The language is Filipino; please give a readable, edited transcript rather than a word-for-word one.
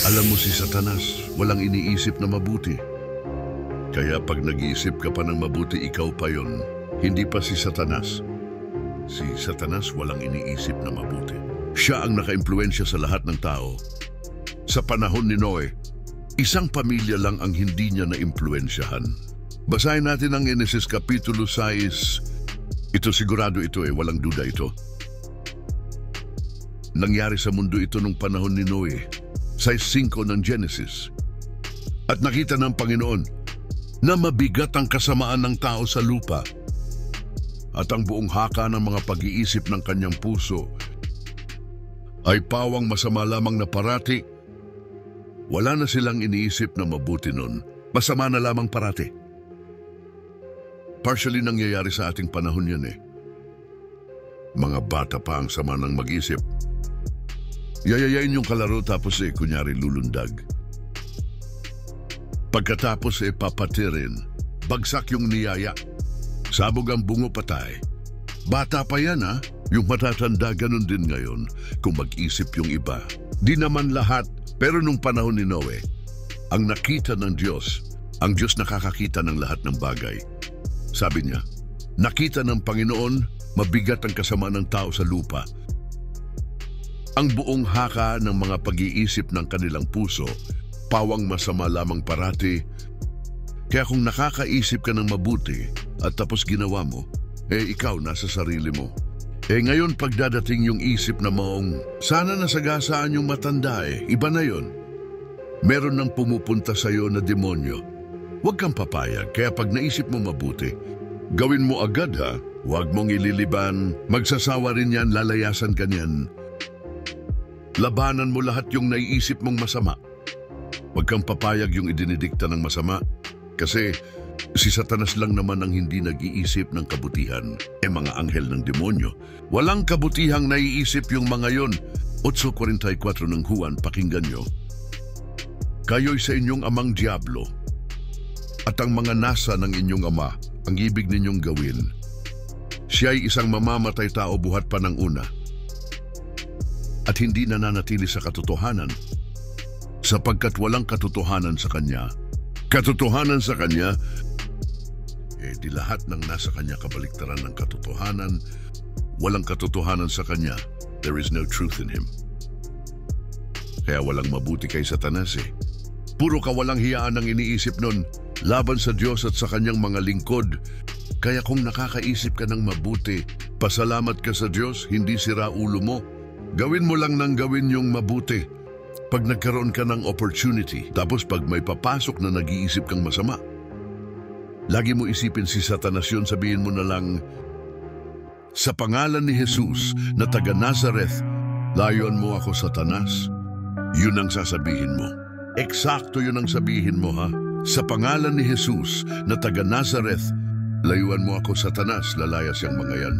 Alam mo si Satanas, walang iniisip na mabuti. Kaya pag nag-iisip ka pa ng mabuti, ikaw pa yon. Hindi pa si Satanas. Si Satanas walang iniisip na mabuti. Siya ang nakaimpluwensya sa lahat ng tao. Sa panahon ni Noe, isang pamilya lang ang hindi niya na-impluwensyahan. Basahin natin ang Genesis Kapitulo 6. Ito sigurado ito walang duda ito. Nangyari sa mundo ito nung panahon ni Noe, size 5 ng Genesis. At nakita ng Panginoon na mabigat ang kasamaan ng tao sa lupa at ang buong haka ng mga pag-iisip ng kanyang puso ay pawang masama lamang na parati. Wala na silang iniisip na mabuti nun. Masama na lamang parati. Partially nangyayari sa ating panahon yan Mga bata pa ang sama ng mag-isip. Yayayain yung kalaro tapos kunyari lulundag. Pagkatapos papatirin, bagsak yung niyaya. Sabog ang bungo patay. Bata pa yan yung matatanda ganun din ngayon kung mag-isip yung iba. Di naman lahat, pero nung panahon ni Noe, ang nakita ng Diyos, ang Diyos nakakakita ng lahat ng bagay. Sabi niya, nakita ng Panginoon, mabigat ang kasama ng tao sa lupa. Ang buong haka ng mga pag-iisip ng kanilang puso, pawang masama lamang parati. Kaya kung nakakaisip ka ng mabuti at tapos ginawa mo, ikaw nasa sarili mo. Ngayon pagdadating yung isip na maong, sana nasagasaan yung matanda iba na yon. Meron nang pumupunta sa'yo na demonyo. Huwag kang papayag, kaya pag naisip mo mabuti, gawin mo agad Huwag mong ililiban, magsasawa rin yan, lalayasan ka niyan. Labanan mo lahat yung naiisip mong masama. Huwag kang papayag yung idinidikta ng masama kasi si Satanas lang naman ang hindi nag-iisip ng kabutihan. Mga anghel ng demonyo. Walang kabutihang naiisip yung mga yon. 8:44 ng Juan, pakinggan nyo. Kayo'y sa inyong amang Diablo at ang mga nasa ng inyong ama ang ibig ninyong gawin. Siya'y isang mamamatay tao buhat pa ng una at hindi nananatili sa katotohanan sapagkat walang katotohanan sa kanya. Katotohanan sa kanya, di lahat ng nasa kanya kabaliktaran ng katotohanan. Walang katotohanan sa kanya. There is no truth in him. Kaya walang mabuti kay Satanas Puro kawalang hiyaan ang iniisip nun laban sa Diyos at sa kanyang mga lingkod. Kaya kung nakakaisip ka ng mabuti, pasalamat ka sa Diyos, hindi sira ulo mo. Gawin mo lang ng gawin yung mabuti. Pag nagkaroon ka ng opportunity, tapos pag may papasok na nag-iisip kang masama, lagi mo isipin si Satanas yun, sabihin mo na lang, sa pangalan ni Jesus na taga Nazareth, layon mo ako Satanas. Yun ang sasabihin mo. Eksakto yun ang sabihin mo Sa pangalan ni Jesus na taga Nazareth, layuan mo ako Satanas, lalaya siyang mga yan.